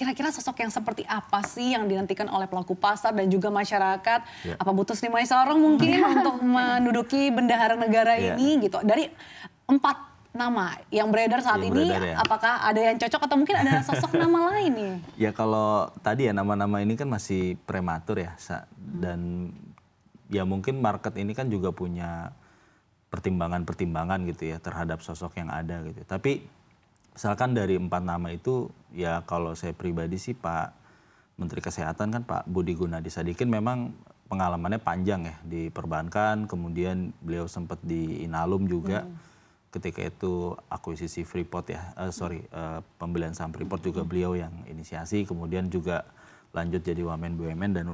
kira-kira sosok yang seperti apa sih yang dinantikan oleh pelaku pasar dan juga masyarakat? Apa butuh Sri Mulyani mungkin untuk menduduki bendahara negara ini gitu? Dari 4 nama yang beredar saat ini, apakah ada yang cocok atau mungkin ada sosok nama lain nih? Ya kalau tadi ya nama-nama ini kan masih prematur ya, dan ya mungkin market ini kan juga punya pertimbangan-pertimbangan gitu ya terhadap sosok yang ada gitu. Tapi misalkan dari 4 nama itu, ya kalau saya pribadi sih Pak Menteri Kesehatan kan Pak Budi Gunadi Sadikin memang pengalamannya panjang ya di perbankan, kemudian beliau sempat di Inalum juga ketika itu akuisisi Freeport ya, pembelian saham Freeport juga beliau yang inisiasi, kemudian juga lanjut jadi Wamen BUMN dan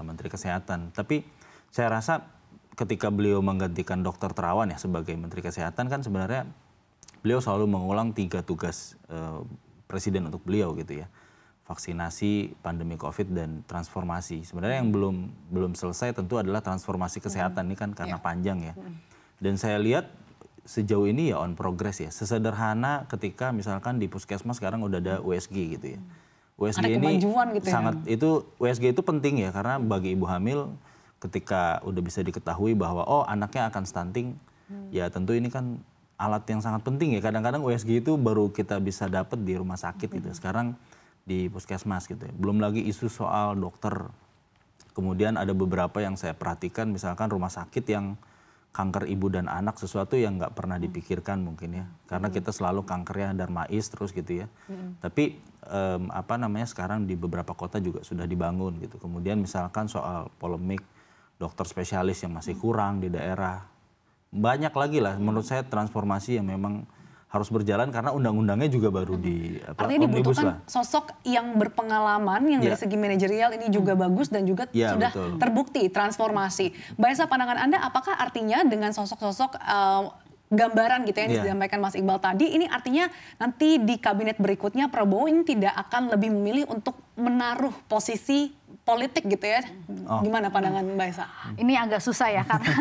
Menteri Kesehatan. Tapi saya rasa ketika beliau menggantikan Dr. Terawan ya sebagai Menteri Kesehatan kan sebenarnya beliau selalu mengulang 3 tugas presiden untuk beliau gitu ya. Vaksinasi, pandemi COVID, dan transformasi. Sebenarnya yang belum selesai tentu adalah transformasi kesehatan ini kan karena panjang ya. Dan saya lihat sejauh ini ya on progress ya. Sesederhana ketika misalkan di puskesmas sekarang udah ada USG gitu ya. USG ini gitu sangat ya? USG itu penting ya karena bagi ibu hamil ketika udah bisa diketahui bahwa oh anaknya akan stunting, ya tentu ini kan alat yang sangat penting ya. Kadang-kadang USG itu baru kita bisa dapat di rumah sakit gitu. Sekarang di puskesmas gitu ya. Belum lagi isu soal dokter. Kemudian ada beberapa yang saya perhatikan misalkan rumah sakit yang kanker ibu dan anak, sesuatu yang nggak pernah dipikirkan mungkin ya. Karena kita selalu kankernya Darmais terus gitu ya. Tapi sekarang di beberapa kota juga sudah dibangun gitu. Kemudian misalkan soal polemik dokter spesialis yang masih kurang di daerah. Banyak lagi lah menurut saya transformasi yang memang harus berjalan karena undang-undangnya juga baru di artinya dibutuhkan sosok yang berpengalaman yang dari segi manajerial ini juga bagus dan juga sudah terbukti transformasi. Mbak Esa, pandangan Anda apakah artinya dengan sosok-sosok gambaran gitu yang disampaikan Mas Iqbal tadi, ini artinya nanti di kabinet berikutnya Prabowo ini tidak akan lebih memilih untuk menaruh posisi politik gitu ya? Gimana pandangan Mbak Esa? Ini agak susah ya karena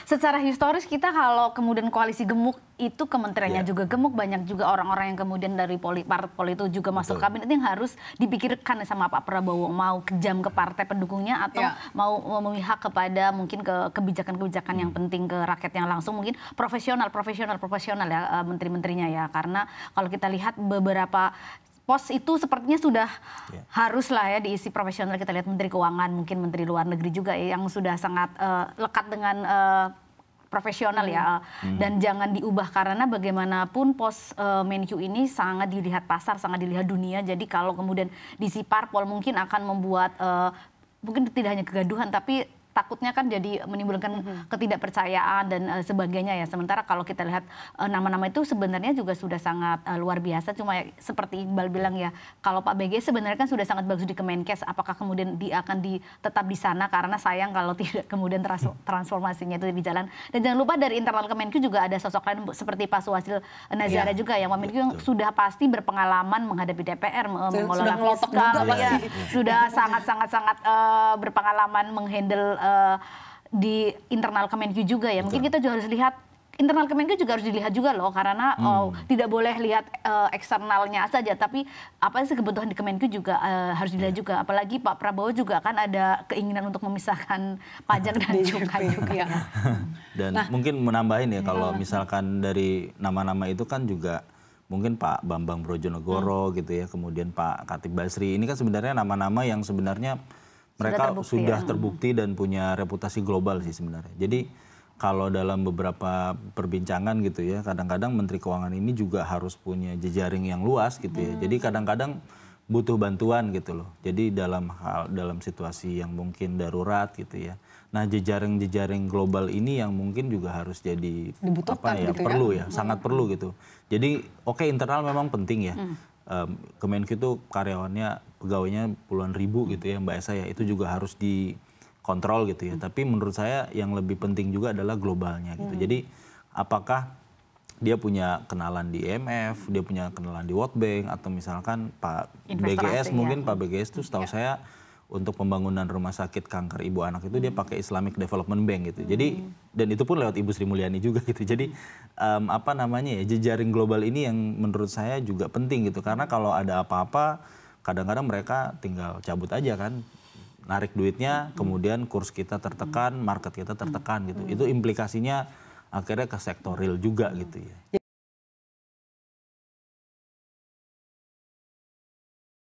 secara historis kita kalau kemudian koalisi gemuk itu kementeriannya juga gemuk, banyak juga orang-orang yang kemudian dari parpol itu juga masuk kabinet yang harus dipikirkan sama Pak Prabowo, mau kejam ke partai pendukungnya atau mau memihak kepada mungkin ke kebijakan-kebijakan yang penting ke rakyatnya langsung, mungkin profesional ya menteri-menterinya ya. Karena kalau kita lihat beberapa pos itu sepertinya sudah harus lah ya diisi profesional. Kita lihat Menteri Keuangan, mungkin Menteri Luar Negeri juga ya, yang sudah sangat lekat dengan profesional ya. Dan jangan diubah karena bagaimanapun pos Menq ini sangat dilihat pasar, sangat dilihat dunia. Jadi kalau kemudian diisi parpol mungkin akan membuat mungkin tidak hanya kegaduhan tapi takutnya kan jadi menimbulkan ketidakpercayaan dan sebagainya ya. Sementara kalau kita lihat nama-nama itu sebenarnya juga sudah sangat luar biasa. Cuma ya, seperti Iqbal bilang ya, kalau Pak BG sebenarnya kan sudah sangat bagus di Kemenkes. Apakah kemudian dia akan tetap di sana? Karena sayang kalau tidak kemudian transformasinya itu di jalan. Dan jangan lupa dari internal Kemenkes juga ada sosok lain seperti Pak Suhasil Nazara juga yang Kemenkes yang sudah pasti berpengalaman menghadapi DPR, mengelola fiskal, sudah sangat berpengalaman menghandle di internal Kemenkyu juga ya. Mungkin kita juga harus lihat internal Kemenkyu juga harus dilihat juga loh karena tidak boleh lihat eksternalnya saja, tapi apa sih kebutuhan di Kemenkyu juga harus dilihat juga. Apalagi Pak Prabowo juga kan ada keinginan untuk memisahkan pajak dan cukai juga. Dan mungkin menambahin ya kalau misalkan dari nama-nama itu kan juga mungkin Pak Bambang Brojonegoro gitu ya, kemudian Pak Khatib Basri. Ini kan sebenarnya nama-nama yang sebenarnya mereka sudah terbukti dan punya reputasi global sih sebenarnya. Jadi kalau dalam beberapa perbincangan gitu ya, kadang-kadang Menteri Keuangan ini juga harus punya jejaring yang luas gitu ya. Jadi kadang-kadang butuh bantuan gitu loh. Jadi dalam situasi yang mungkin darurat gitu ya. Nah jejaring global ini yang mungkin juga harus jadi perlu ya, sangat perlu gitu. Jadi internal memang penting ya. Kemenkyu itu karyawannya, pegawainya puluhan ribu gitu ya Mbak Esa ya, itu juga harus dikontrol gitu ya. Tapi menurut saya yang lebih penting juga adalah globalnya gitu. Jadi apakah dia punya kenalan di IMF, dia punya kenalan di World Bank, atau misalkan Pak BGS mungkin Pak BGS itu setahu saya untuk pembangunan rumah sakit kanker ibu anak itu dia pakai Islamic Development Bank gitu. Jadi dan itu pun lewat Ibu Sri Mulyani juga gitu. Jadi jejaring global ini yang menurut saya juga penting gitu. Karena kalau ada apa-apa kadang-kadang mereka tinggal cabut aja kan, narik duitnya, kemudian kurs kita tertekan, market kita tertekan gitu. Itu implikasinya akhirnya ke sektor real juga gitu ya.